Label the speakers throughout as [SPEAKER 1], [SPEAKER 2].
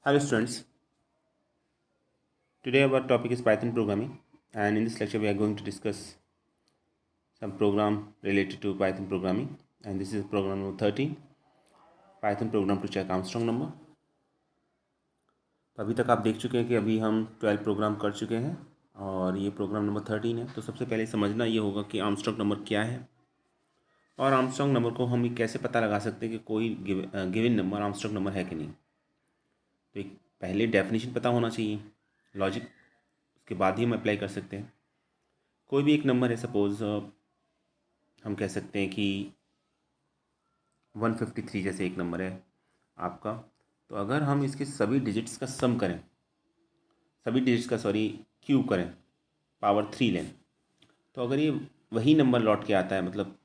[SPEAKER 1] Hello students, today our topic is Python programming, and in this lecture we are going to discuss some program related to Python programming, and this is program number 13, Python program to check Armstrong number. तो अभी तक आप देख चुके हैं कि अभी हम 12 प्रोग्राम कर चुके हैं और ये प्रोग्राम नंबर 13 है। तो सबसे पहले समझना ये होगा कि आर्मस्ट्रांग नंबर क्या है और आर्मस्ट्रांग नंबर को हम कैसे पता लगा सकते हैं कि कोई गिवन नंबर आर्मस्ट्रांग नंबर है कि नहीं। तो एक पहले डेफिनेशन पता होना चाहिए, लॉजिक, उसके बाद ही हम अप्लाई कर सकते हैं। कोई भी एक नंबर है, सपोज़ हम कह सकते हैं कि 153 जैसे एक नंबर है आपका। तो अगर हम इसके सभी डिजिट्स का सम करें, सभी डिजिट्स का क्यूब करें, पावर 3 लें, तो अगर ये वही नंबर लौट के आता है, मतलब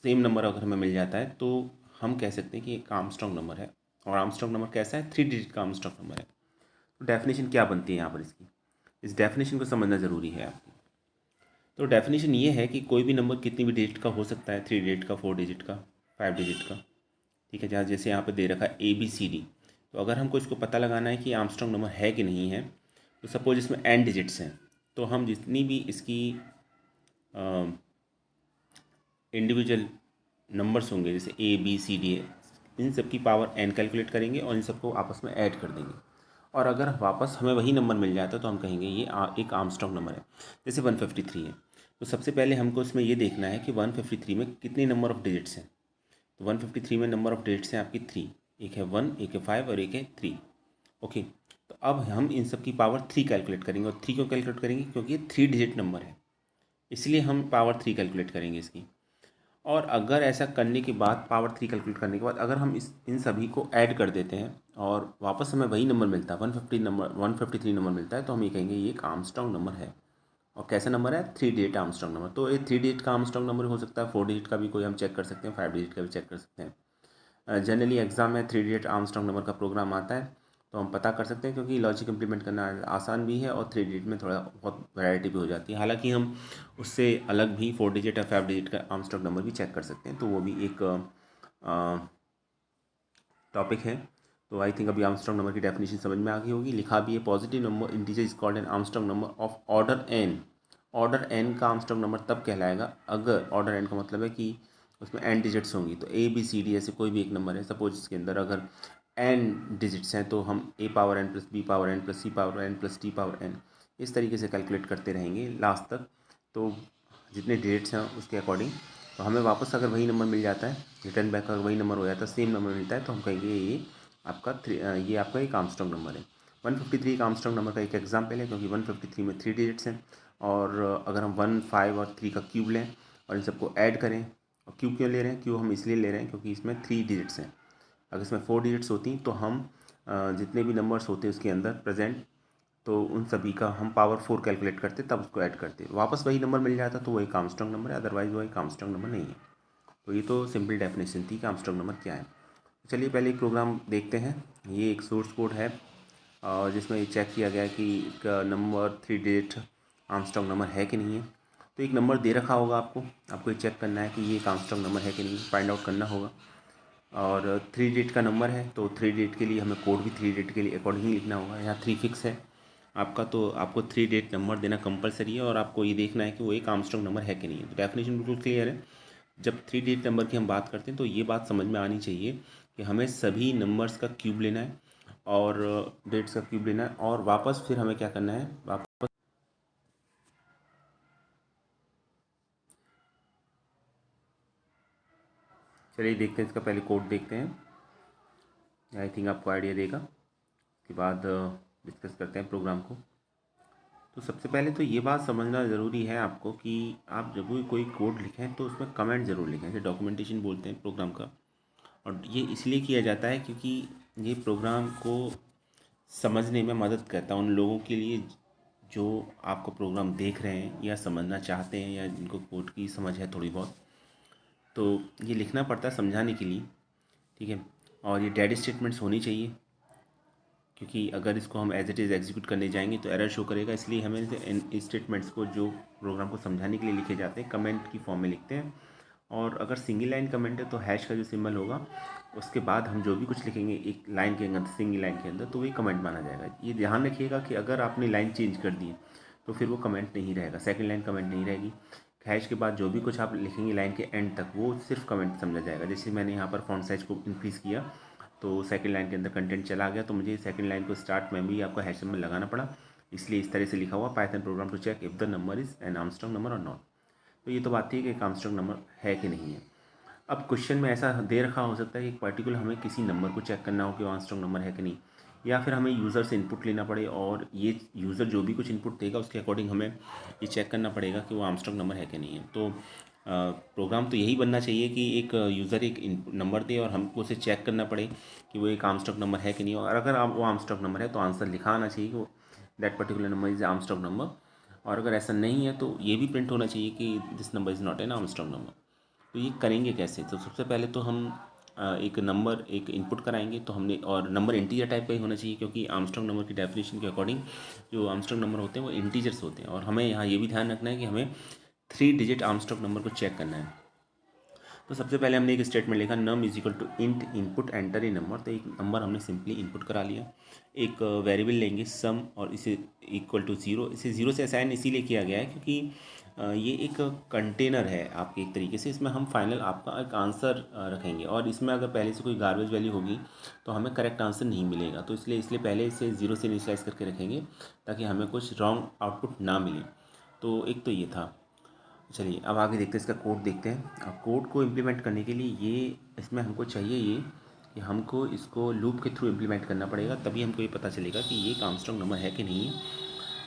[SPEAKER 1] सेम नंबर अगर हमें मिल जाता है, तो हम कह सकते हैं कि एक आर्मस्ट्रांग नंबर है। और आर्मस्ट्रांग नंबर कैसा है? 3 डिजिट का आर्मस्ट्रांग नंबर है। तो डेफिनेशन क्या बनती है यहाँ पर इसकी, इस डेफिनेशन को समझना ज़रूरी है आपको। तो डेफिनेशन ये है कि कोई भी नंबर कितनी भी डिजिट का हो सकता है, 3 डिजिट का, 4 डिजिट का, 5 डिजिट का, ठीक है। जहाँ जैसे यहाँ पे दे रखा है ABCD, तो अगर हमको इसको पता लगाना है कि आर्मस्ट्रांग नंबर है कि नहीं है, तो सपोज इसमें n डिजिट्स हैं, तो हम जितनी भी इसकी इंडिविजुअल नंबर्स होंगे, जैसे ABCD, इन सब की पावर n कैलकुलेट करेंगे और इन सबको आपस में ऐड कर देंगे। और अगर वापस हमें वही नंबर मिल जाता है तो हम कहेंगे ये एक आर्मस्ट्रांग नंबर है। जैसे 153 है, तो सबसे पहले हमको इसमें ये देखना है कि 153 में कितने नंबर ऑफ़ डिजिट्स हैं। तो 153 में नंबर ऑफ़ डिजिट्स हैं आपकी 3, एक है 1, एक है 5 और एक है 3। ओके, तो अब हम इन सब की पावर 3 कैलकुलेट करेंगे। और 3 क्यों कैलकुलेट करेंगे? क्योंकि ये 3 डिजिट नंबर है, इसलिए हम पावर 3 कैलकुलेट करेंगे इसकी। और अगर ऐसा करने के बाद, पावर 3 कैलकुलेट करने के बाद, अगर हम इन सभी को ऐड कर देते हैं और वापस हमें वही नंबर मिलता है, 153 नंबर मिलता है, तो हम ये कहेंगे ये एक आर्मस्ट्रांग नंबर है। और कैसा नंबर है? 3 डिजिट आर्मस्ट्रांग नंबर। तो ये 3 डिजिट का आर्मस्ट्रांग नंबर हो सकता है, 4 डिजिट का भी कोई हम चेक कर सकते हैं, 5 डिजिट का भी चेक कर सकते हैं। जनरली एग्जाम में 3 डिजिट आर्मस्ट्रांग नंबर का प्रोग्राम आता है, तो हम पता कर सकते हैं, क्योंकि लॉजिक इंप्लीमेंट करना आसान भी है और 3 डिजिट में थोड़ा बहुत वैरायटी भी हो जाती है। हालांकि हम उससे अलग भी 4 डिजिट या 5 डिजिट का आर्मस्ट्रांग नंबर भी चेक कर सकते हैं, तो वो भी एक टॉपिक है। तो आई थिंक अभी आर्मस्ट्रांग नंबर की डेफिनेशन समझ में आ गई होगी। लिखा भी है, positive number integer is called an Armstrong number of order n। Order n का आर्मस्ट्रांग नंबर तब कहलाएगा अगर ऑर्डर n का मतलब है कि उसमें n डिजिट्स होंगी। तो ABCD ऐसे कोई भी एक नंबर है, सपोज इसके अंदर अगर n डिजिट्स हैं, तो हम a power n plus b power n plus c power n plus d power n इस तरीके से कैलकुलेट करते रहेंगे लास्ट तक। तो जितने डिजिट्स हैं उसके अकॉर्डिंग, तो हमें वापस अगर वही नंबर मिल जाता है, रिटर्न बैक अगर वही नंबर हो जाता है, सेम नंबर मिलता है, तो हम कहेंगे ये आपका एक आर्मस्ट्रांग नंबर है। 153 एक आर्मस्ट्रांग नंबर का एक एग्जाम्पल है, क्योंकि 153 में 3 डिजिट्स हैं। और अगर हम 1, 5 और 3 का क्यूब लें और इन सबको ऐड करें, और क्यूब क्यों ले रहे हैं? क्यूब हम इसलिए ले रहे हैं क्योंकि इसमें 3 डिजिट्स हैं। अगर इसमें 4 डिजिट्स होती तो हम जितने भी नंबर्स होते उसके अंदर प्रेजेंट, तो उन सभी का हम पावर 4 कैलकुलेट करते, तब उसको ऐड करते, वापस वही नंबर मिल जाता, तो वो एक आर्मस्ट्रांग नंबर है, अदरवाइज वो एक आर्मस्ट्रांग नंबर नहीं है। तो ये तो सिंपल डेफिनेशन थी कि आर्मस्ट्रांग नंबर क्या है। चलिए पहले एक प्रोग्राम देखते हैं। ये एक सोर्स कोड है और जिसमें ये चेक किया गया है कि नंबर 3 डिजिट आर्मस्ट्रांग नंबर है कि नहीं है। तो एक नंबर दे रखा होगा आपको ये चेक करना है कि ये एक आर्मस्ट्रांग नंबर है कि नहीं, फाइंड आउट करना होगा। और 3 डिजिट का नंबर है, तो 3 डिजिट के लिए हमें कोड भी 3 डिजिट के लिए अकॉर्डिंगली लिखना होगा। यहाँ 3 फिक्स है आपका, तो आपको 3 डिजिट नंबर देना कंपलसरी है और आपको ये देखना है कि वो एक आर्मस्ट्रांग नंबर है कि नहीं है। तो डेफिनेशन बिल्कुल क्लियर है। जब 3 डिजिट नंबर की हम बात करते हैं, तो ये बात समझ में आनी चाहिए कि हमें सभी नंबर्स का क्यूब लेना है और डिजिट्स का क्यूब लेना है, और वापस फिर हमें क्या करना है, वापस चलिए देखते हैं, इसका पहले कोड देखते हैं। आई थिंक आपको आइडिया देगा। उसके बाद डिस्कस करते हैं प्रोग्राम को। तो सबसे पहले तो ये बात समझना ज़रूरी है आपको कि आप जब भी कोई कोड लिखें तो उसमें कमेंट ज़रूर लिखें, जैसे डॉक्यूमेंटेशन बोलते हैं प्रोग्राम का। और ये इसलिए किया जाता है क्योंकि ये प्रोग्राम को समझने में मदद करता है उन लोगों के लिए जो आपको प्रोग्राम देख रहे हैं या समझना चाहते हैं, या जिनको कोड की समझ है थोड़ी बहुत। तो ये लिखना पड़ता है समझाने के लिए, ठीक है। और ये डेड स्टेटमेंट्स होनी चाहिए, क्योंकि अगर इसको हम एज इट इज़ एग्जीक्यूट करने जाएंगे तो एरर शो करेगा। इसलिए हमें इन स्टेटमेंट्स को जो प्रोग्राम को समझाने के लिए लिखे जाते हैं, कमेंट की फॉर्म में लिखते हैं। और अगर सिंगल लाइन कमेंट है तो हैश का जो सिंबल होगा उसके बाद हम जो भी कुछ लिखेंगे एक लाइन के अंदर, सिंगल लाइन के अंदर, तो वही कमेंट माना जाएगा। ये ध्यान रखिएगा कि अगर आपने लाइन चेंज कर दी है तो फिर वो कमेंट नहीं रहेगा, सेकंड लाइन कमेंट नहीं रहेगी। हैश के बाद जो भी कुछ आप लिखेंगे लाइन के एंड तक वो सिर्फ कमेंट समझा जाएगा। जैसे मैंने यहाँ पर फॉन्ट साइज को इंक्रीज़ किया तो सेकंड लाइन के अंदर कंटेंट चला गया, तो मुझे सेकंड लाइन को स्टार्ट में भी आपको हैश सिंबल लगाना पड़ा, इसलिए इस तरह से लिखा हुआ Python program to check if the number is an Armstrong number और नॉट। तो ये तो बात थी कि एक आर्मस्ट्रांग नंबर है कि नहीं है। अब क्वेश्चन में ऐसा दे रखा हो सकता है कि पर्टिकुलर हमें किसी नंबर को चेक करना हो कि वो आर्मस्ट्रांग नंबर है कि नहीं, या फिर हमें यूज़र से इनपुट लेना पड़े और ये यूज़र जो भी कुछ इनपुट देगा उसके अकॉर्डिंग हमें ये चेक करना पड़ेगा कि वो आर्मस्ट्रांग नंबर है कि नहीं है। तो प्रोग्राम तो यही बनना चाहिए कि एक यूज़र एक नंबर दे और हमको उसे चेक करना पड़े कि वो एक आर्मस्ट्रांग नंबर है कि नहीं, और अगर आप वो आर्मस्ट्रांग नंबर है तो आंसर लिखा आना चाहिए कि वो that particular number is Armstrong number, और अगर ऐसा नहीं है तो ये भी प्रिंट होना चाहिए कि this number is not an Armstrong number. तो ये करेंगे कैसे? तो सबसे पहले तो हम एक नंबर एक इनपुट कराएंगे, तो हमने, और नंबर इंटीजर टाइप का ही होना चाहिए क्योंकि आर्मस्ट्रांग नंबर की डेफिनेशन के अकॉर्डिंग जो आर्मस्ट्रांग नंबर होते हैं वो इंटीजर्स होते हैं, और हमें यहाँ ये भी ध्यान रखना है कि हमें 3 डिजिट आर्मस्ट्रांग नंबर को चेक करना है। तो सबसे पहले हमने एक स्टेटमेंट लिखा num is equal to int input enter a number, तो एक नंबर हमने सिंपली इनपुट करा लिया। एक वेरिएबल लेंगे सम और इसे इक्वल टू ज़ीरो, इसे ज़ीरो से असाइन इसीलिए किया गया है क्योंकि ये एक कंटेनर है आपके एक तरीके से, इसमें हम फाइनल आपका एक आंसर रखेंगे, और इसमें अगर पहले से कोई गार्बेज वैल्यू होगी तो हमें करेक्ट आंसर नहीं मिलेगा, तो इसलिए पहले इसे ज़ीरो से इनिशियलाइज करके रखेंगे ताकि हमें कुछ रॉन्ग आउटपुट ना मिले। तो एक तो ये था। चलिए अब आगे देखते हैं, इसका कोड देखते हैं। अब कोड को इम्प्लीमेंट करने के लिए ये इसमें हमको चाहिए ये कि हमको इसको लूप के थ्रू इम्प्लीमेंट करना पड़ेगा, तभी हमको ये पता चलेगा कि ये एक आर्मस्ट्रांग नंबर है कि नहीं है।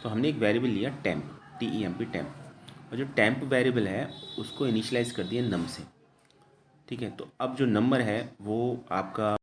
[SPEAKER 1] तो हमने एक वेरिएबल लिया टेम्प, TEMP टेम्प, और जो टेम्प वेरिएबल है उसको इनिशियलाइज कर दिया नम से। ठीक है, तो अब जो नंबर है वो आपका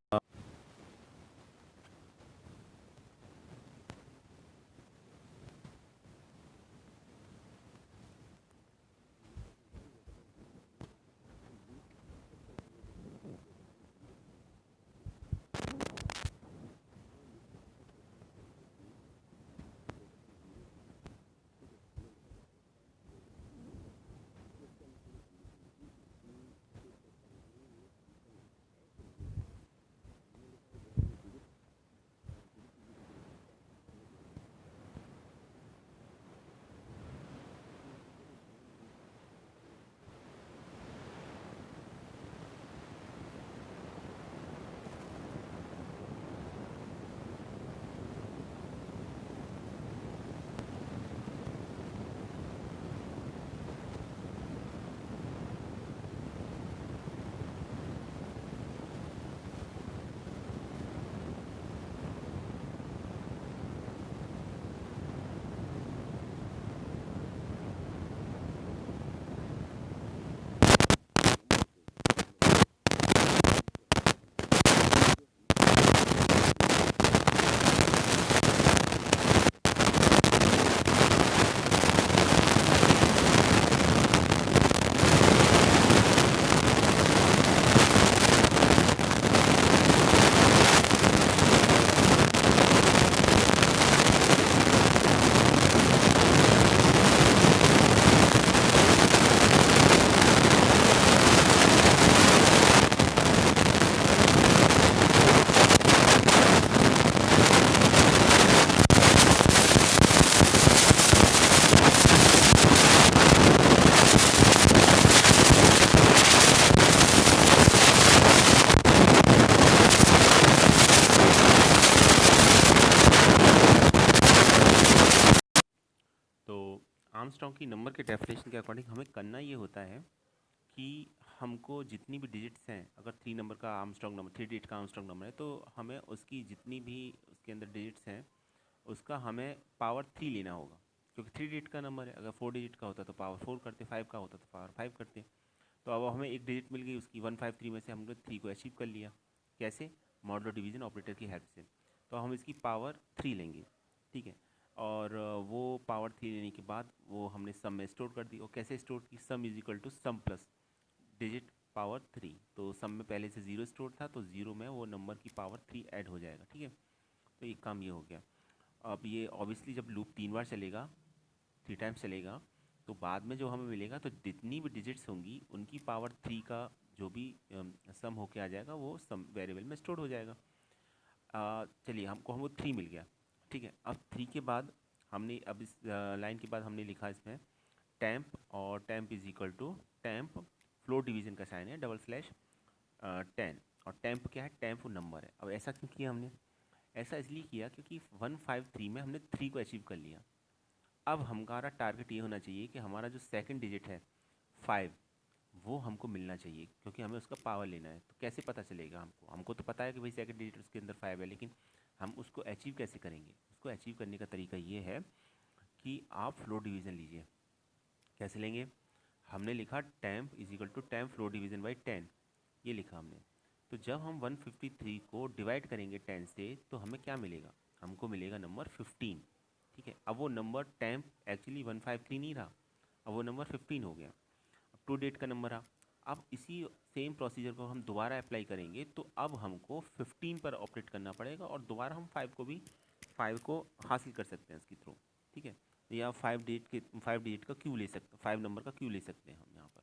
[SPEAKER 1] तो आर्मस्ट्रांग की नंबर के डेफिनेशन के अकॉर्डिंग हमें करना ये होता है कि हमको जितनी भी डिजिट्स हैं, अगर 3 नंबर का आर्मस्ट्रांग नंबर, 3 डिजिट का आर्मस्ट्रांग नंबर है, तो हमें उसकी जितनी भी उसके अंदर डिजिट्स हैं उसका हमें पावर 3 लेना होगा, क्योंकि 3 डिजिट का नंबर है। अगर 4 डिजिट का होता तो पावर 4 करते, 5 का होता तो पावर 5 करते। तो अब हमें एक डिजिट मिल गई उसकी 153 में से हमने 3 को अचीव कर लिया। कैसे? मॉडुलो डिवीजन ऑपरेटर की हेल्प से। तो हम इसकी पावर 3 लेंगे, ठीक है। और वो पावर 3 लेने के बाद वो हमने सम में स्टोर कर दी। और कैसे स्टोर की? Sum is equal to sum plus digit power 3। तो सम में पहले से 0 स्टोर था तो 0 में वो नंबर की पावर 3 ऐड हो जाएगा, ठीक है। तो एक काम ये हो गया। अब ये ऑब्वियसली जब लूप 3 बार चलेगा, 3 टाइम्स चलेगा, तो बाद में जो हमें मिलेगा तो जितनी भी डिजिट्स होंगी उनकी पावर 3 का जो भी सम होके आ जाएगा वो सम वेरिएबल में स्टोर हो जाएगा। चलिए हमको 3 मिल गया। ठीक है, अब 3 के बाद हमने अब इस लाइन के बाद हमने लिखा इसमें टैम्प, और temp is equal to temp floor division का साइन है डबल स्लैश 10, और टैम्प क्या है, टैम्प नंबर है। अब ऐसा क्यों किया हमने, ऐसा इसलिए किया क्योंकि 153 में हमने 3 को अचीव कर लिया। अब हमारा टारगेट ये होना चाहिए कि हमारा जो सेकंड डिजिट है 5 वो हमको मिलना चाहिए, क्योंकि हमें उसका पावर लेना है। तो कैसे पता चलेगा हमको तो पता है कि भाई सेकंड डिजिट उसके अंदर 5 है, लेकिन हम उसको अचीव कैसे करेंगे। उसको अचीव करने का तरीका ये है कि आप फ्लोर डिवीज़न लीजिए। कैसे लेंगे, हमने लिखा temp is equal to temp floor division by 10, ये लिखा हमने। तो जब हम 153 को डिवाइड करेंगे 10 से तो हमें क्या मिलेगा, हमको मिलेगा नंबर 15। ठीक है, अब वो नंबर टैम्प एक्चुअली 153 नहीं रहा, अब वो नंबर 15 हो गया। अब टू डेट का नंबर रहा। अब इसी सेम प्रोसीजर को हम दोबारा अप्लाई करेंगे, तो अब हमको 15 पर ऑपरेट करना पड़ेगा, और दोबारा हम 5 को हासिल कर सकते हैं इसके थ्रू। ठीक है, या 5 डिजिट का क्यू ले सकते, 5 नंबर का क्यू ले सकते हैं हम यहाँ पर।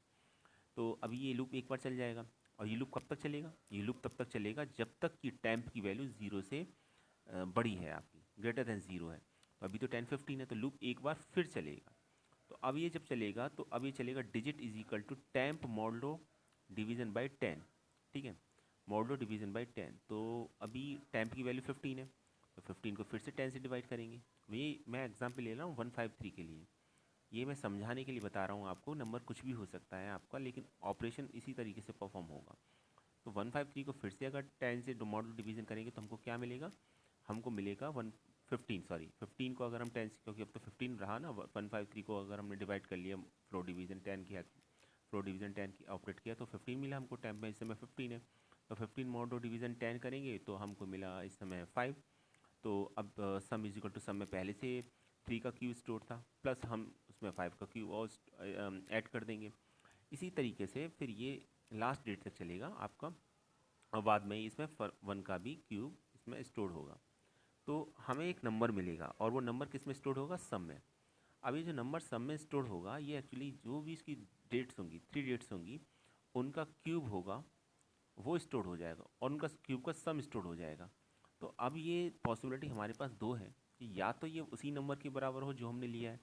[SPEAKER 1] तो अभी ये लूप एक बार चल जाएगा, और ये लूप कब तक चलेगा, ये लूप तब तक चलेगा जब तक कि टैम्प की वैल्यू 0 से बड़ी है, आपकी ग्रेटर देन 0 है। तो अभी तो 10-15 है, तो लूप एक बार फिर चलेगा। तो अब ये जब चलेगा तो अब ये चलेगा digit is equal to temp modulo division by 10। ठीक है, मॉडलो डिवीज़न बाई 10। तो अभी टैम्प की वैल्यू 15 है, तो 15 को फिर से 10 से डिवाइड करेंगे। ये मैं एग्जाम्पल ले रहा हूँ 153 के लिए, ये मैं समझाने के लिए बता रहा हूँ आपको। नंबर कुछ भी हो सकता है आपका, लेकिन ऑपरेशन इसी तरीके से परफॉर्म होगा। तो 153 को फिर से अगर 10 से मॉडल डिवीज़न करेंगे तो हमको क्या मिलेगा, हमको मिलेगा 15 को अगर हम 10 से, क्योंकि अब तो 15 रहा ना, 153 को अगर हमने डिवाइड कर लिया फ्लोर डिवीज़न 10 किया, फ्लोर डिवीज़न 10 की ऑपरेट किया तो 15 मिला हमको। टैम्प में इस समय 15 है, तो 15 मॉडल डिवीज़न 10 करेंगे तो हमको मिला इस समय 5। तो अब सम इज इक्वल टू सम में पहले से 3 का क्यू स्टोर था, प्लस हम उसमें 5 का क्यू और ऐड कर देंगे। इसी तरीके से फिर ये लास्ट डेट तक चलेगा आपका, और बाद में इसमें 1 का भी क्यूब इसमें स्टोर होगा। तो हमें एक नंबर मिलेगा, और वो नंबर किस में स्टोर होगा, सम में। अब ये जो नंबर सम में स्टोर होगा, ये एक्चुअली जो भी इसकी डेट्स होंगी, 3 डेट्स होंगी, उनका क्यूब होगा, वो स्टोर हो जाएगा, और उनका क्यूब का सम स्टोर हो जाएगा। तो अब ये पॉसिबिलिटी हमारे पास दो है कि या तो ये उसी नंबर के बराबर हो जो हमने लिया है,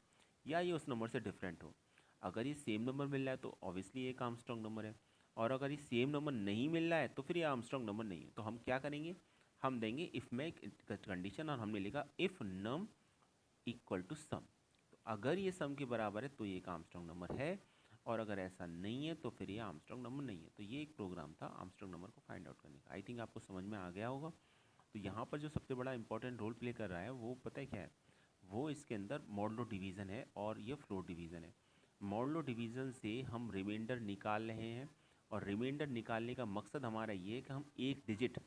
[SPEAKER 1] या ये उस नंबर से डिफरेंट हो। अगर ये सेम नंबर मिल रहा है तो ऑब्वियसली एक आर्मस्ट्रॉन्ग नंबर है, और अगर ये सेम नंबर नहीं मिल रहा है तो फिर ये आर्मस्ट्रॉन्ग नंबर नहीं है। तो हम क्या करेंगे, हम देंगे इफ़ में कंडीशन, और हमने लिखा इफ़ नम इक्वल टू सम। तो अगर ये सम के बराबर है तो ये एक आर्मस्ट्रॉन्ग नंबर है, और अगर ऐसा नहीं है तो फिर ये आर्मस्ट्रॉन्ग नंबर नहीं है। तो ये एक प्रोग्राम था आर्मस्ट्रॉन्ग नंबर को फाइंड आउट करने का। आई थिंक आपको समझ में आ गया होगा। तो यहाँ पर जो सबसे बड़ा इंपॉर्टेंट रोल प्ले कर रहा है वो पता है क्या है, वो इसके अंदर मॉडलो डिवीज़न है और ये फ्लोर डिवीज़न है। मॉडलो डिवीज़न से हम रिमाइंडर निकाल रहे हैं, और रिमाइंडर निकालने का मकसद हमारा ये है कि हम एक डिजिट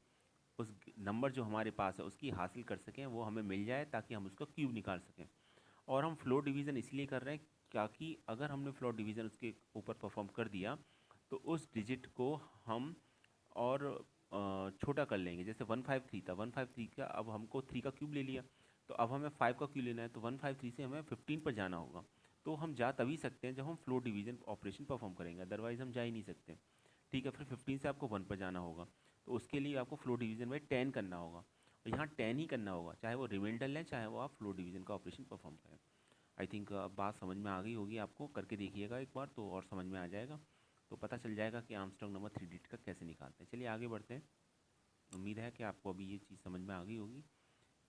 [SPEAKER 1] उस नंबर जो हमारे पास है उसकी हासिल कर सकें, वो हमें मिल जाए, ताकि हम उसका क्यूब निकाल सकें। और हम फ्लोर डिवीज़न इसलिए कर रहे हैं क्योंकि अगर हमने फ्लोर डिवीज़न उसके ऊपर परफॉर्म कर दिया तो उस डिजिट को हम और छोटा कर लेंगे। जैसे 153 था, 153 का अब हमको 3 का क्यूब ले लिया, तो अब हमें 5 का क्यूब लेना है, तो 153 से हमें 15 पर जाना होगा। तो हम जा तभी सकते हैं जब हम फ्लोर डिवीज़न ऑपरेशन परफॉर्म करेंगे, अदरवाइज़ हम जा ही नहीं सकते। ठीक है, फिर 15 से आपको 1 पर जाना होगा, तो उसके लिए आपको फ्लोर डिवीज़न बाई 10 करना होगा, और यहाँ 10 ही करना होगा, चाहे वो रिमाइंडर लें, चाहे वो आप फ्लोर डिवीज़न का ऑपरेशन परफॉर्म करें। आई थिंक अब बात समझ में आ गई होगी आपको, करके देखिएगा एक बार तो और समझ में आ जाएगा। तो पता चल जाएगा कि आर्मस्ट्रॉन्ग नंबर 3 डिजिट का कैसे निकालते हैं। चलिए आगे बढ़ते हैं। उम्मीद है कि आपको अभी ये चीज़ समझ में आ गई होगी।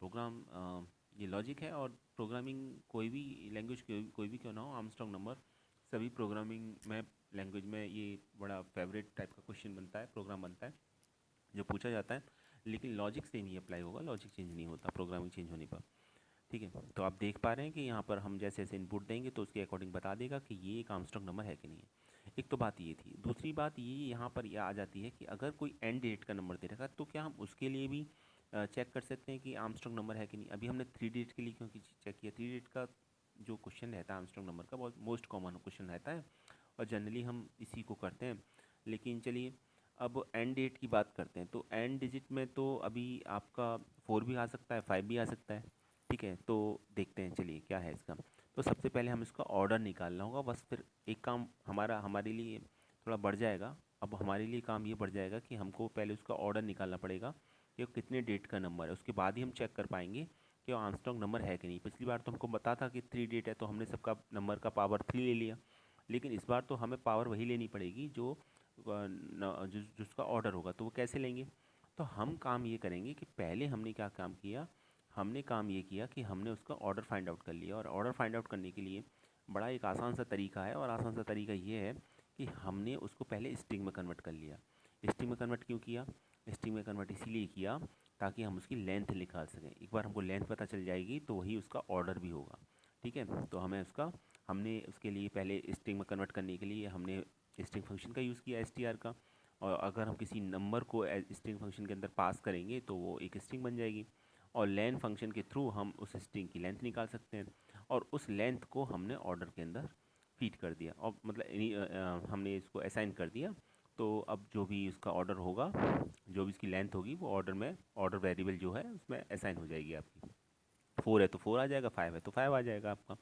[SPEAKER 1] प्रोग्राम ये लॉजिक है, और प्रोग्रामिंग कोई भी लैंग्वेज कोई भी क्यों ना हो, आर्मस्ट्रॉन्ग नंबर सभी प्रोग्रामिंग में लैंग्वेज में ये बड़ा फेवरेट टाइप का क्वेश्चन बनता है, प्रोग्राम बनता है जो पूछा जाता है। लेकिन लॉजिक सेम ही अप्लाई होगा, लॉजिक चेंज नहीं होता प्रोग्रामिंग चेंज होने पर। ठीक है, तो आप देख पा रहे हैं कि यहाँ पर हम जैसे जैसे इनपुट देंगे तो उसके अकॉर्डिंग बता देगा कि ये एक आर्मस्ट्रॉन्ग नंबर है कि नहीं है। एक तो बात ये थी। दूसरी बात ये यहाँ पर यह आ जाती है कि अगर कोई एंड डेट का नंबर दे रखा है तो क्या हम उसके लिए भी चेक कर सकते हैं कि आर्मस्ट्रॉन्ग नंबर है कि नहीं। अभी हमने 3 डेट के लिए क्योंकि चेक किया, 3 डेट का जो क्वेश्चन रहता है आर्मस्ट्रॉन्ग नंबर का बहुत मोस्ट कॉमन क्वेश्चन रहता है, और जनरली हम इसी को करते हैं। लेकिन चलिए अब एंड डेट की बात करते हैं। तो एंड डिजिट में तो अभी आपका 4 भी आ सकता है, 5 भी आ सकता है। ठीक है, तो देखते हैं चलिए क्या है इसका। तो सबसे पहले हम इसका ऑर्डर निकालना होगा बस। फिर एक काम हमारे लिए थोड़ा बढ़ जाएगा। अब हमारे लिए काम ये बढ़ जाएगा कि हमको पहले उसका ऑर्डर निकालना पड़ेगा कि वो कितने डेट का नंबर है। उसके बाद ही हम चेक कर पाएंगे कि वो आर्मस्ट्रांग नंबर है कि नहीं। पिछली बार तो हमको बता था कि 3 डेट है, तो हमने सबका नंबर का पावर 3 ले लिया। लेकिन इस बार तो हमें पावर वही लेनी पड़ेगी जो जिसका ऑर्डर होगा। तो वो कैसे लेंगे? तो हम काम ये करेंगे कि पहले हमने क्या काम किया, हमने काम ये किया कि हमने उसका ऑर्डर फाइंड आउट कर लिया। और ऑर्डर फाइंड आउट करने के लिए बड़ा एक आसान सा तरीका है, और आसान सा तरीका ये है कि हमने उसको पहले स्ट्रिंग में कन्वर्ट कर लिया। स्ट्रिंग में कन्वर्ट क्यों किया? स्ट्रिंग में कन्वर्ट इसीलिए किया ताकि हम उसकी लेंथ निकाल सकें। एक बार हमको लेंथ पता चल जाएगी तो वही उसका ऑर्डर भी होगा। ठीक है, तो हमने उसके लिए पहले स्ट्रिंग में कन्वर्ट करने के लिए हमने स्ट्रिंग फंक्शन का यूज़ किया str का। और अगर हम किसी नंबर को स्ट्रिंग फंक्शन के अंदर पास करेंगे तो वो एक स्ट्रिंग बन जाएगी। और लेन फंक्शन के थ्रू हम उस स्ट्रिंग की लेंथ निकाल सकते हैं। और उस लेंथ को हमने ऑर्डर के अंदर फीड कर दिया, और मतलब हमने इसको असाइन कर दिया। तो अब जो भी उसका ऑर्डर होगा, जो भी इसकी लेंथ होगी, वो ऑर्डर वेरिएबल जो है उसमें असाइन हो जाएगी आपकी। 4 है तो 4 आ जाएगा, 5 है तो 5 आ जाएगा आपका।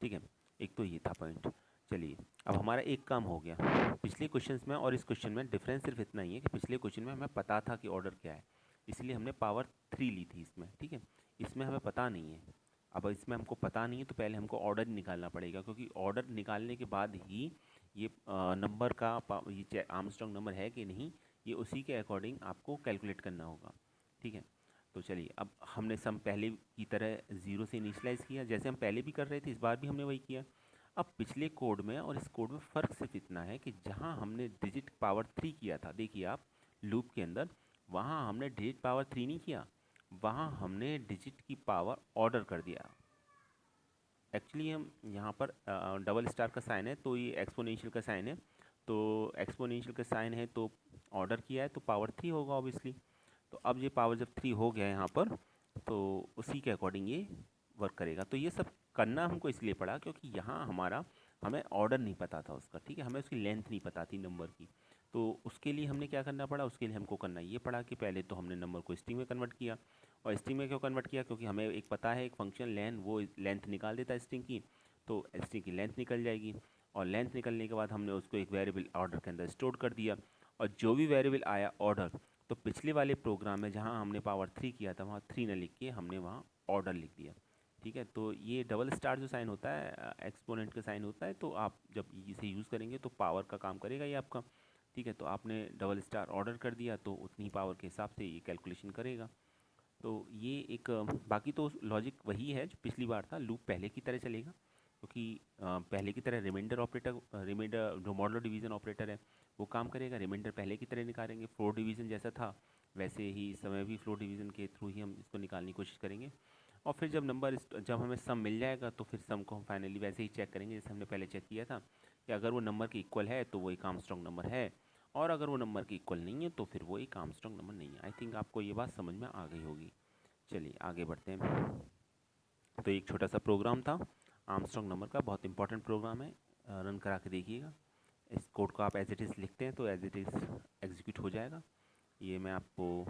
[SPEAKER 1] ठीक है, एक तो ये था पॉइंट। चलिए, अब हमारा एक काम हो गया पिछले क्वेश्चंस में और इस क्वेश्चन में। डिफरेंस सिर्फ इतना ही है कि पिछले क्वेश्चन में हमें पता था कि ऑर्डर क्या है, इसलिए हमने पावर 3 ली थी इसमें। ठीक है, इसमें हमें पता नहीं है। अब इसमें हमको पता नहीं है तो पहले हमको ऑर्डर निकालना पड़ेगा, क्योंकि ऑर्डर निकालने के बाद ही ये नंबर का ये आर्मस्ट्रांग नंबर है कि नहीं, ये उसी के अकॉर्डिंग आपको कैलकुलेट करना होगा। ठीक है, तो चलिए, अब हमने सम पहले की तरह ज़ीरो से इनिशलाइज़ किया, जैसे हम पहले भी कर रहे थे, इस बार भी हमने वही किया। अब पिछले कोड में और इस कोड में फ़र्क सिर्फ इतना है कि जहाँ हमने डिजिट पावर 3 किया था, देखिए आप लूप के अंदर, वहाँ हमने डिजिट पावर 3 नहीं किया, वहाँ हमने डिजिट की पावर ऑर्डर कर दिया। एक्चुअली हम यहाँ पर डबल स्टार का साइन है तो ये एक्सपोनेंशियल का साइन है, तो एक्सपोनेंशियल का साइन है तो ऑर्डर किया है तो पावर 3 होगा ऑब्वियसली। तो अब ये पावर जब 3 हो गया यहाँ पर, तो उसी के अकॉर्डिंग ये वर्क करेगा। तो ये सब करना हमको इसलिए पड़ा क्योंकि यहाँ हमें ऑर्डर नहीं पता था उसका। ठीक है, हमें उसकी लेंथ नहीं पता थी नंबर की। तो उसके लिए हमने क्या करना पड़ा, उसके लिए हमको करना ये पड़ा कि पहले तो हमने नंबर को स्ट्रिंग में कन्वर्ट किया। और स्ट्रिंग में क्यों कन्वर्ट किया? क्योंकि हमें एक पता है एक फंक्शन लेन, वो लेंथ निकाल देता है स्ट्रिंग की, तो स्ट्रिंग की लेंथ निकल जाएगी। और लेंथ निकलने के बाद हमने उसको एक वेरिएबल ऑर्डर के अंदर स्टोर कर दिया। और जो भी वेरिएबल आया ऑर्डर, तो पिछले वाले प्रोग्राम में जहाँ हमने पावर 3 किया था वहाँ 3 न लिख के हमने वहाँ ऑर्डर लिख दिया। ठीक है, तो ये डबल स्टार जो साइन होता है एक्सपोनेंट का साइन होता है, तो आप जब इसे यूज़ करेंगे तो पावर का काम करेगा ये आपका। ठीक है, तो आपने डबल स्टार ऑर्डर कर दिया तो उतनी पावर के हिसाब से ये कैलकुलेशन करेगा। तो ये एक बाकी तो लॉजिक वही है जो पिछली बार था, लूप पहले की तरह चलेगा। क्योंकि पहले की तरह रिमाइंडर जो मॉडुलो डिवीज़न ऑपरेटर है वो काम करेगा। रिमाइंडर पहले की तरह निकालेंगे, फ्लोर डिवीज़न जैसा था वैसे ही इस समय भी फ्लोर डिवीज़न के थ्रू ही हम इसको निकालने की कोशिश करेंगे। और फिर जब हमें सम मिल जाएगा तो फिर सम को हम फाइनली वैसे ही चेक करेंगे जैसे हमने पहले चेक किया था, कि अगर वो नंबर के इक्वल है तो वो एक आर्मस्ट्रांग नंबर है, और अगर वो नंबर के इक्वल नहीं है तो फिर वो एक आर्मस्ट्रांग नंबर नहीं है। आई थिंक आपको ये बात समझ में आ गई होगी। चलिए आगे बढ़ते हैं। तो एक छोटा सा प्रोग्राम था आर्मस्ट्रांग नंबर का, बहुत इंपॉर्टेंट प्रोग्राम है, रन करा के देखिएगा। इस कोड को आप एज इट इज़ लिखते हैं तो एज इट इज़ एग्जीक्यूट हो जाएगा, ये मैं आपको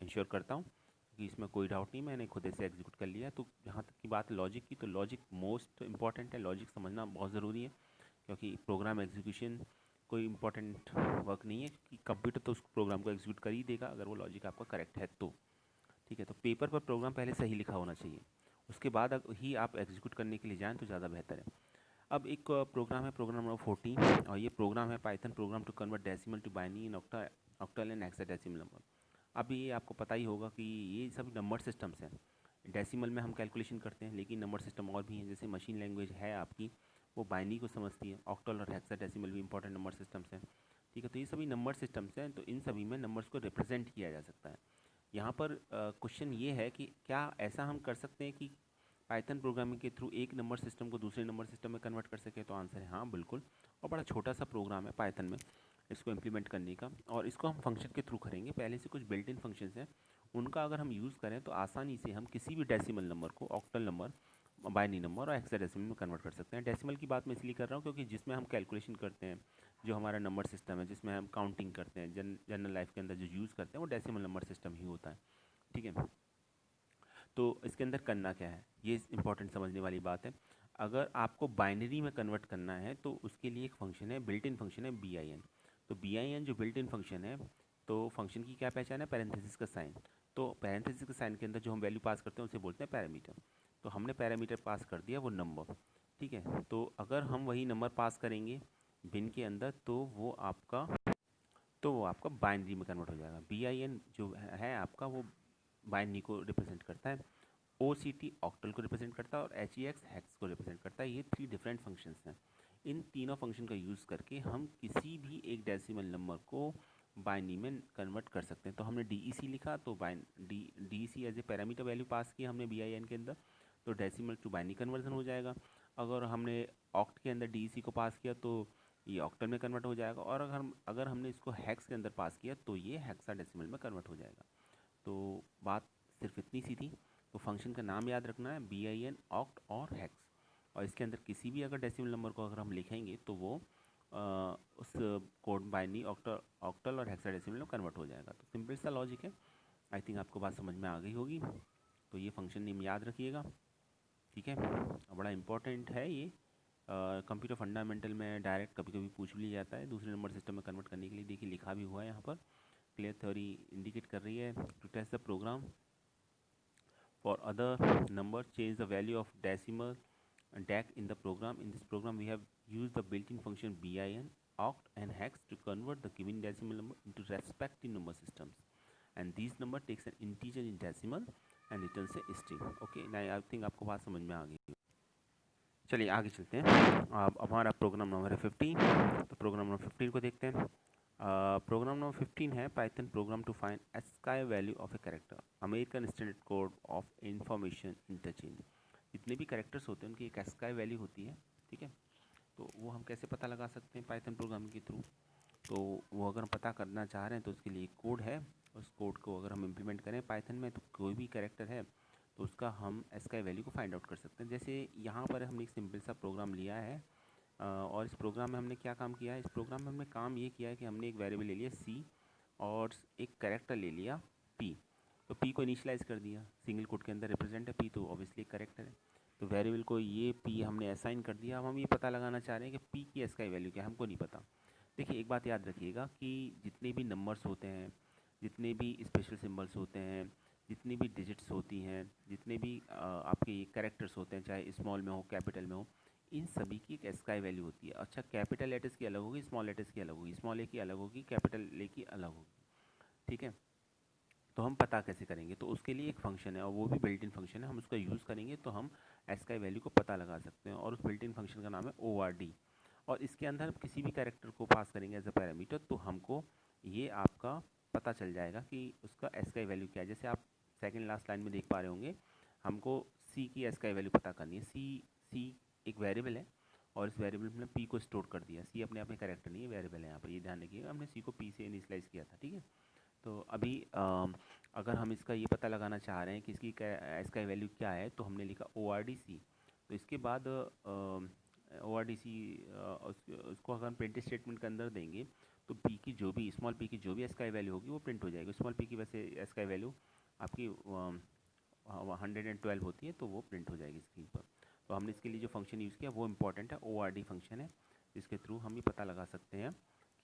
[SPEAKER 1] इंश्योर करता हूँ कि इसमें कोई डाउट नहीं, मैंने खुद से एग्जीक्यूट कर लिया। तो जहाँ तक की बात लॉजिक की, तो लॉजिक मोस्ट इंपॉर्टेंट है, लॉजिक समझना बहुत ज़रूरी है। क्योंकि प्रोग्राम एग्जीक्यूशन कोई इंपॉर्टेंट वर्क नहीं है, कि कंप्यूटर तो उस प्रोग्राम को एग्जीक्यूट कर ही देगा अगर वो लॉजिक आपका करेक्ट है तो। ठीक है, तो पेपर पर प्रोग्राम पहले सही लिखा होना चाहिए, उसके बाद ही आप एग्जीक्यूट करने के लिए जाएँ तो ज़्यादा बेहतर है। अब एक प्रोग्राम है, प्रोग्राम नंबर 14, और ये प्रोग्राम है Python program to convert decimal to binary in octal and hexadecimal number. अब ये आपको पता ही होगा कि ये सब नंबर सिस्टम्स हैं। डेसिमल में हम कैलकुलेशन करते हैं, लेकिन नंबर सिस्टम और भी हैं, जैसे मशीन लैंग्वेज है आपकी, वो बाइनरी को समझती है। ऑक्टल और हेक्साडेसिमल भी इंपॉर्टेंट नंबर सिस्टम्स हैं। ठीक है, तो ये सभी नंबर सिस्टम्स हैं, तो इन सभी में नंबर्स को रिप्रेजेंट किया जा सकता है। यहाँ पर क्वेश्चन ये है कि क्या ऐसा हम कर सकते हैं कि पाइथन प्रोग्रामिंग के थ्रू एक नंबर सिस्टम को दूसरे नंबर सिस्टम में कन्वर्ट कर सके? तो आंसर है हाँ, बिल्कुल। और बड़ा छोटा सा प्रोग्राम है पाइथन में इसको इम्प्लीमेंट करने का, और इसको हम फंक्शन के थ्रू करेंगे। पहले से कुछ बिल्ट इन फंक्शंस हैं, उनका अगर हम यूज़ करें तो आसानी से हम किसी भी डेसिमल नंबर को ऑक्टल नंबर, बाइनरी नंबर और हेक्साडेसिमल में कन्वर्ट कर सकते हैं। डेसिमल की बात मैं इसलिए कर रहा हूँ क्योंकि जिसमें हम कैलकुलेशन करते हैं, जो हमारा नंबर सिस्टम है जिसमें हम काउंटिंग करते हैं, जनरल लाइफ के अंदर जो यूज़ करते हैं वो डेसिमल नंबर सिस्टम ही होता है। ठीक है, तो इसके अंदर करना क्या है, ये इंपॉर्टेंट समझने वाली बात है। अगर आपको बाइनरी में कन्वर्ट करना है तो उसके लिए एक फंक्शन है, बिल्ट इन फंक्शन है BIN। तो BIN जो बिल्ट इन फंक्शन है, तो फंक्शन की क्या पहचान है? पैरेंथेसिस का साइन। तो पैरेंथेसिस के साइन के अंदर जो हम वैल्यू पास करते हैं उसे बोलते हैं पैरामीटर। तो हमने पैरामीटर पास कर दिया वो नंबर, ठीक है। तो अगर हम वही नंबर पास करेंगे बिन के अंदर तो वो आपका बाइनरी में कन्वर्ट हो जाएगा। BIN जो है आपका वो बाइनरी को रिप्रेजेंट करता है, OCT ऑक्टल को रिप्रेजेंट करता है और HEX हेक्स को रिप्रेजेंट करता है। ये 3 डिफरेंट फंक्शंस हैं। इन तीनों फंक्शन का यूज़ करके हम किसी भी एक डेसिमल नंबर को बाइनरी में कन्वर्ट कर सकते हैं। तो हमने DEC लिखा तो DEC as a parameter value pass की हमने BIN के अंदर, तो डेसिमल टू बाइनरी कन्वर्जन हो जाएगा। अगर हमने ऑक्ट के अंदर DEC को पास किया तो ये ऑक्टल में कन्वर्ट हो जाएगा, और अगर हमने इसको हेक्स के अंदर पास किया तो ये हेक्साडेसिमल में कन्वर्ट हो जाएगा। तो बात सिर्फ इतनी सी थी। तो फंक्शन का नाम याद रखना है BIN, ऑक्ट और हेक्स, और इसके अंदर किसी भी अगर डेसिमल नंबर को अगर हम लिखेंगे तो वो उस कोड बाइनरी ऑक्टल और हेक्साडेसिमल में कन्वर्ट हो जाएगा। तो सिंपल सा लॉजिक है। आई थिंक आपको बात समझ में आ गई होगी। तो ये फंक्शन नेम याद रखिएगा, ठीक है। बड़ा इंपॉर्टेंट है ये। कंप्यूटर फंडामेंटल में डायरेक्ट कभी कभी पूछ भी लिया जाता है दूसरे नंबर सिस्टम में कन्वर्ट करने के लिए। देखिए लिखा भी हुआ है यहाँ पर, क्लियर थ्योरी इंडिकेट कर रही है। To test the program for other number, change the value of decimal and DAC in the program. In this program we have used the built-in function BIN, oct and hex to convert the given decimal number into respective number systems, and these number takes an integer in decimal and returns a string. Okay, now I think आपको बात समझ में आ गई। चलिए आगे चलते हैं। अब हमारा प्रोग्राम नंबर है 15। तो प्रोग्राम नंबर 15 को देखते हैं। प्रोग्राम नंबर 15 है Python program to find ASCII value of a character, American Standard Code of Information Interchange. जितने भी कैरेक्टर्स होते हैं उनकी एक ASCII वैल्यू होती है, ठीक है। तो वो हम कैसे पता लगा सकते हैं पाइथन प्रोग्रामिंग के थ्रू? तो वो अगर हम पता करना चाह रहे हैं तो उसके लिए एक कोड है। उस कोड को अगर हम इम्प्लीमेंट करें पाइथन में तो कोई भी कैरेक्टर है तो उसका हम ASCII वैल्यू को फाइंड आउट कर सकते हैं। जैसे यहाँ पर हमने एक सिंपल सा प्रोग्राम लिया है, और इस प्रोग्राम में हमने क्या काम किया है? इस प्रोग्राम में हमने काम ये किया है कि हमने एक वेरिएबल ले लिया C और एक कैरेक्टर ले लिया P। तो P को इनिशियलाइज कर दिया, सिंगल कोट के अंदर रिप्रेजेंट है P, तो ऑब्वियसली एक कैरेक्टर है। तो वेरिएबल को ये P हमने असाइन कर दिया। अब हम ये पता लगाना चाह रहे हैं कि P की ASCII वैल्यू क्या है, हमको नहीं पता। देखिए एक बात याद रखिएगा कि जितने भी नंबर्स होते हैं, जितने भी स्पेशल सिम्बल्स होते हैं, जितनी भी डिजिट्स होती हैं, जितने भी आपके कैरेक्टर्स होते हैं, चाहे स्मॉल में हो कैपिटल में हो, इन सभी की एक ASCII वैल्यू होती है। अच्छा, कैपिटल लेटर्स की अलग होगी, स्मॉल लेटर्स की अलग होगी, स्मॉल ए की अलग होगी, कैपिटल ए की अलग होगी, ठीक है। तो हम पता कैसे करेंगे? तो उसके लिए एक फंक्शन है और वो भी बिल्ट इन फंक्शन है। हम उसका यूज़ करेंगे तो हम ASCII वैल्यू को पता लगा सकते हैं, और उस बिल्ट इन फंक्शन का नाम है ORD। और इसके अंदर हम किसी भी कैरेक्टर को पास करेंगे एज अ पैरामीटर तो हमको ये आपका पता चल जाएगा कि उसका ASCII वैल्यू क्या है। जैसे आप सेकंड लास्ट लाइन में देख पा रहे होंगे, हमको C की ASCII वैल्यू पता करनी है। C एक वेरिएबल है और इस वेरिएबल में हमने P को स्टोर कर दिया। C अपने आप में कैरेक्टर नहीं है, वेरिएबल है यहाँ पर, ये ध्यान रखिएगा। हमने C को P से इनिशियलाइज किया था, ठीक है। तो अभी अगर हम इसका ये पता लगाना चाह रहे हैं कि इसकी ASCII वैल्यू क्या है, तो हमने लिखा ORDC। तो इसके बाद ORDC उसको अगर हम प्रिंट स्टेटमेंट के अंदर देंगे तो P की जो भी स्मॉल P की जो भी ASCII वैल्यू होगी वो प्रिंट हो जाएगी। स्मॉल P की वैसे ASCII वैल्यू आपकी 112 होती है, तो वो प्रिंट हो जाएगी स्क्रीन पर। तो हमने इसके लिए जो फंक्शन यूज़ किया वो इम्पॉर्टेंट है, ORD फंक्शन है, जिसके थ्रू हम ये पता लगा सकते हैं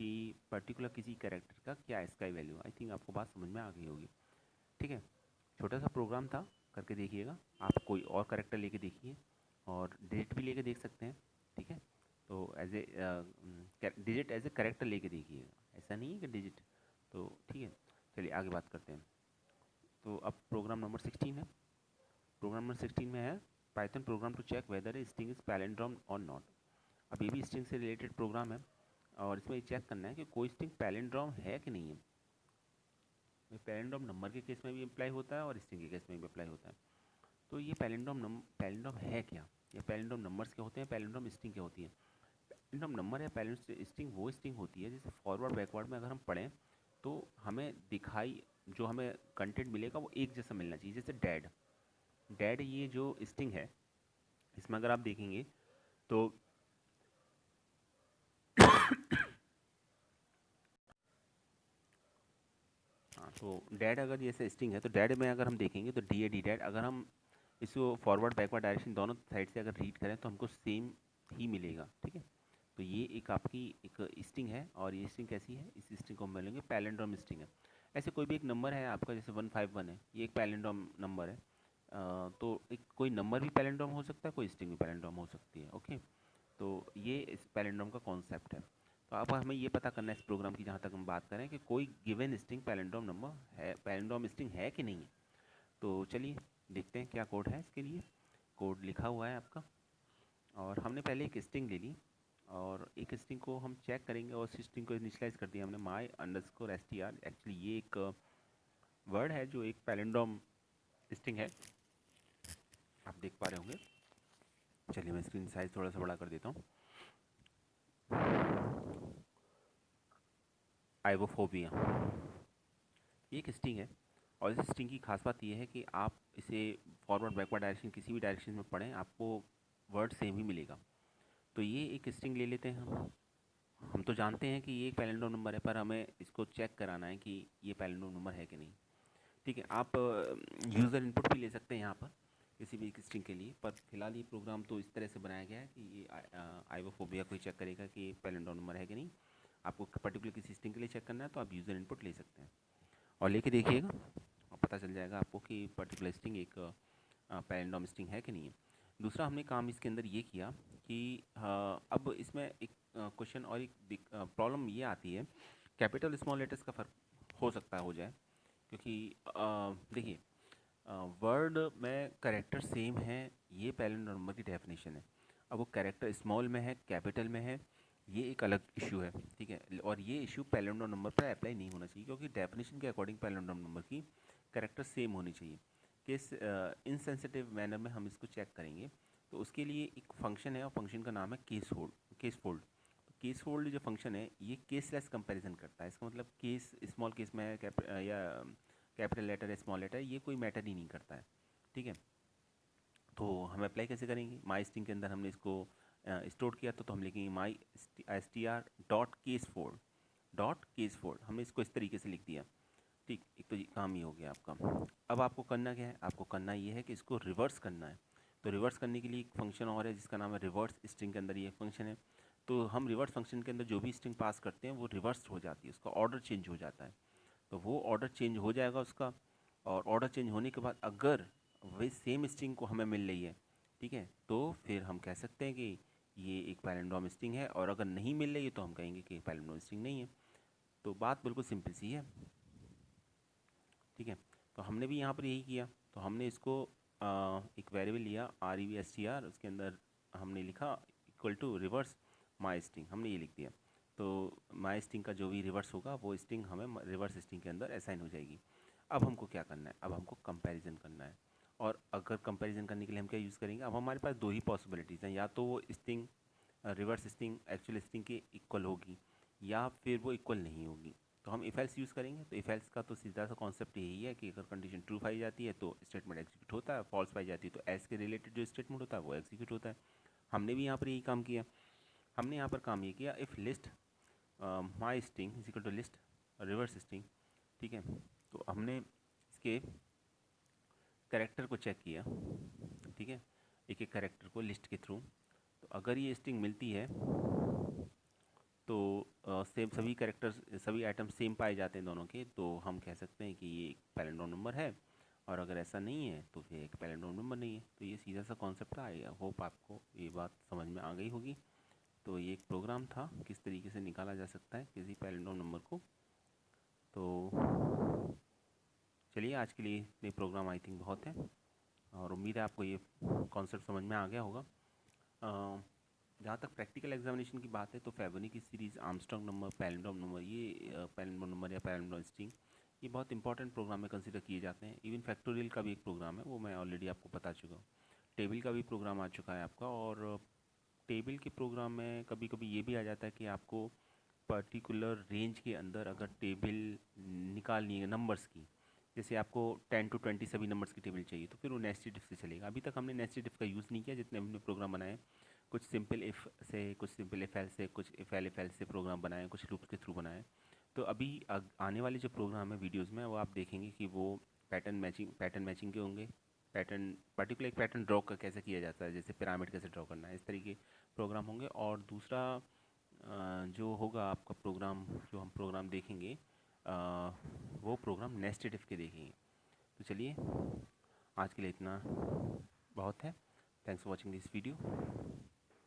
[SPEAKER 1] कि पर्टिकुलर किसी कैरेक्टर का क्या ASCII वैल्यू। आई थिंक आपको बात समझ में आ गई होगी, ठीक है। छोटा सा प्रोग्राम था, करके देखिएगा। आप कोई और कैरेक्टर लेके देखिए और डिजिट भी लेके देख सकते हैं, ठीक है। तो as a digit as a character लेके देखिएगा, ऐसा नहीं है कि डिजिट। तो ठीक है, चलिए आगे बात करते हैं। तो अब प्रोग्राम नंबर 16 है। प्रोग्राम नंबर 16 में है Python program to check whether a string is palindrome और नॉट। अब ये भी स्ट्रिंग से रिलेटेड प्रोग्राम है और इसमें ये चेक करना है कि कोई स्ट्रिंग पैलिंड्रोम है कि नहीं है। पैलिंड्रोम नंबर के केस में भी अप्लाई होता है और स्ट्रिंग के केस में भी अप्लाई होता है। तो ये पैलिंड्रोम है क्या, या पैलिंड्रोम नंबर्स क्या होते हैं, पैलिंड्रोम स्ट्रिंग क्या होती है? पैलिंड्रोम नंबर या पैलिंड्रोम स्ट्रिंग वो स्ट्रिंग होती है जैसे फॉरवर्ड बैकवर्ड में अगर हम पढ़ें तो हमें दिखाई जो हमें कंटेंट मिलेगा वो एक जैसा मिलना चाहिए। जैसे डैड, डैड ये जो स्ट्रिंग है इसमें अगर आप देखेंगे तो हाँ, तो डैड अगर जैसे स्ट्रिंग है तो डैड में अगर हम देखेंगे तो DAD डैड, अगर हम इसको फॉरवर्ड बैकवर्ड डायरेक्शन दोनों साइड से अगर रीड करें तो हमको सेम ही मिलेगा, ठीक है। तो ये एक आपकी एक स्ट्रिंग है, और ये स्ट्रिंग कैसी है, इस स्ट्रिंग को हम बोलेंगे पैलिंड्रोम स्ट्रिंग है। ऐसे कोई भी एक नंबर है आपका, जैसे 151 है, ये एक पैलिंड्रोम नंबर है। तो एक कोई नंबर भी पैलिंड्रोम हो सकता है, कोई स्ट्रिंग भी पैलिंड्रोम हो सकती है, ओके। तो ये इस पैलिंड्रोम का कॉन्सेप्ट है। तो अब हमें ये पता करना है इस प्रोग्राम की, जहाँ तक हम बात करें, कि कोई गिवन स्ट्रिंग पैलिंड्रोम नंबर है, पैलिंड्रोम स्ट्रिंग है कि नहीं है। तो चलिए देखते हैं क्या कोड है इसके लिए। कोड लिखा हुआ है आपका, और हमने पहले एक स्ट्रिंग ले ली, और एक स्ट्रिंग को हम चेक करेंगे, और उस स्ट्रिंग को इनिशियलाइज कर दिया हमने my_str। एक्चुअली ये एक वर्ड है जो एक पैलिंड्रोम स्ट्रिंग है, आप देख पा रहे होंगे। चलिए मैं स्क्रीन साइज थोड़ा सा बड़ा कर देता हूँ। आइगोफोबिया ये एक स्ट्रिंग है, और इस स्ट्रिंग की खास बात यह है कि आप इसे फॉरवर्ड बैकवर्ड डायरेक्शन किसी भी डायरेक्शन में पढ़ें, आपको वर्ड सेम ही मिलेगा। तो ये एक स्ट्रिंग ले लेते हैं हम तो जानते हैं कि ये एक पैलिंड्रोम नंबर है, पर हमें इसको चेक कराना है कि ये पैलिंड्रोम नंबर है कि नहीं, ठीक है। आप यूज़र इनपुट भी ले सकते हैं यहाँ पर किसी भी एक स्ट्रिंग के लिए, पर फिलहाल ये प्रोग्राम तो इस तरह से बनाया गया है कि ये आइगोफोबिया को ही चेक करेगा कि ये पैलिंड्रोम नंबर है कि नहीं। आपको पर्टिकुलर किसी स्ट्रिंग के लिए चेक करना है तो आप यूज़र इनपुट ले सकते हैं, और लेके देखिएगा और पता चल जाएगा आपको कि पर्टिकुलर स्ट्रिंग एक पैलिंड्रोम स्ट्रिंग है कि नहीं है। दूसरा हमने काम इसके अंदर ये किया कि अब इसमें एक क्वेश्चन और एक प्रॉब्लम ये आती है, कैपिटल स्मॉल लेटर्स का फ़र्क हो सकता है हो जाए, क्योंकि देखिए वर्ड में कैरेक्टर सेम है, ये पैलिंड्रोम नंबर की डेफिनेशन है। अब वो कैरेक्टर स्मॉल में है, कैपिटल में है, ये एक अलग इशू है, ठीक है। और ये इशू पैलिंड्रोम नंबर पर अप्लाई नहीं होना चाहिए, क्योंकि डेफिनेशन के अकॉर्डिंग पैलिंड्रोम नंबर की कैरेक्टर सेम होनी चाहिए। किस इनसेंसिटिव मैनर में हम इसको चेक करेंगे, तो उसके लिए एक फंक्शन है, और फंक्शन का नाम है केस फोल्ड। तो केस फोल्ड जो फंक्शन है ये केसलेस कंपैरिजन करता है। इसका मतलब केस स्मॉल केस में है या कैपिटल लेटर है स्मॉल लेटर है, ये कोई मैटर ही नहीं करता है, ठीक है। तो हम अप्लाई कैसे करेंगे, माई स्ट्रिंग के अंदर हमने इसको स्टोर किया, तो हम लिखेंगे my_str.case4 हमने इसको इस तरीके से लिख दिया, ठीक। एक तो ये काम ही हो गया आपका। अब आपको करना क्या है, आपको करना ये है कि इसको रिवर्स करना है। तो रिवर्स करने के लिए एक फंक्शन और है जिसका नाम है रिवर्स। स्ट्रिंग के अंदर ये फंक्शन है, तो हम रिवर्स फंक्शन के अंदर जो भी स्ट्रिंग पास करते हैं वो रिवर्स हो जाती है, उसका ऑर्डर चेंज हो जाता है। तो वो ऑर्डर चेंज हो जाएगा उसका, और ऑर्डर चेंज होने के बाद अगर वही सेम स्ट्रिंग को हमें मिल रही है, ठीक है, तो फिर हम कह सकते हैं कि ये एक पैलिंड्रोम स्ट्रिंग है, और अगर नहीं मिल रही है तो हम कहेंगे कि पैलिंड्रोम स्ट्रिंग नहीं है। तो बात बिल्कुल सिंपल सी है, ठीक है। तो हमने भी यहाँ पर यही किया, तो हमने इसको एक वेरिएबल लिया REVSTR, उसके अंदर हमने लिखा equal to reverse my string, हमने ये लिख दिया। तो माई स्ट्रिंग का जो भी रिवर्स होगा वो स्ट्रिंग हमें रिवर्स स्ट्रिंग के अंदर असाइन हो जाएगी। अब हमको क्या करना है, अब हमको कंपैरिजन करना है। और अगर कंपैरिजन करने के लिए हम क्या यूज़ करेंगे, अब हमारे पास दो ही पॉसिबिलिटीज़ हैं, या तो वो string reverse string actual string के इक्वल होगी, या फिर वो इक्वल नहीं होगी। तो हम इफ एल्स यूज़ करेंगे। तो इफ एल्स का तो सीधा सा कॉन्सेप्ट यही है कि अगर कंडीशन ट्रू पाई जाती है तो स्टेटमेंट एग्जीक्यूट होता है, फॉल्स पाई जाती है तो एस के रिलेटेड जो स्टेटमेंट होता है वो एग्जीक्यूट होता है। हमने भी यहाँ पर यही काम किया। हमने यहाँ पर काम ये किया, if list my string is equal to list reverse string, ठीक है। तो हमने इसके कैरेक्टर को चेक किया, ठीक है, एक एक कैरेक्टर को लिस्ट के थ्रू। तो अगर ये स्ट्रिंग मिलती है तो सेम सभी कैरेक्टर्स सभी आइटम सेम पाए जाते हैं दोनों के, तो हम कह सकते हैं कि ये एक पैलिंड्रोम नंबर है। और अगर ऐसा नहीं है तो फिर एक पैलिंड्रोम नंबर नहीं है। तो ये सीधा सा कॉन्सेप्ट था। आई होप आपको ये बात समझ में आ गई होगी। तो ये एक प्रोग्राम था किस तरीके से निकाला जा सकता है किसी पैलिंड्रोम नंबर को। तो चलिए आज के लिए इतने प्रोग्राम आई थिंक बहुत है, और उम्मीद है आपको ये कॉन्सेप्ट समझ में आ गया होगा। जहाँ तक प्रैक्टिकल एग्जामिनेशन की बात है तो फेबोनी की series, Armstrong number, palindrome number, ये पैलिंड्रोम नंबर या पैलिंड्रोम स्ट्रिंग, ये बहुत इंपॉर्टेंट प्रोग्राम में कंसिडर किए जाते हैं। इवन फैक्टोरियल का भी एक प्रोग्राम है, वो मैं ऑलरेडी आपको बता चुका हूँ। टेबल का भी प्रोग्राम आ चुका है आपका, और टेबल के प्रोग्राम में कभी कभी ये भी आ जाता है कि आपको पर्टिकुलर रेंज के अंदर अगर टेबल निकालनी है नंबर्स की, जैसे आपको 10 to 20 सभी नंबर्स की टेबल चाहिए, तो फिर वो नेस्टेड इफ से चलेगा। अभी तक हमने नेस्टेड इफ का यूज़ नहीं किया जितने हमने प्रोग्राम बनाए। कुछ सिंपल इफ़ से, कुछ सिंपल इफ एल से, कुछ इफ एल से प्रोग्राम बनाए, कुछ लूप के थ्रू बनाए। तो अभी आने वाले जो प्रोग्राम है वीडियोज़ में, वो आप देखेंगे कि वो पैटर्न मैचिंग के होंगे, पैटर्न पर्टिकुलर एक पैटर्न ड्रॉ का कैसे किया जाता है, जैसे पिरामिड कैसे ड्रॉ करना है, इस तरीके प्रोग्राम होंगे। और दूसरा जो होगा आपका प्रोग्राम, जो हम प्रोग्राम देखेंगे वो प्रोग्राम नेस्टेड इफ के देखेंगे। तो चलिए आज के लिए इतना बहुत है। Thanks for watching this video.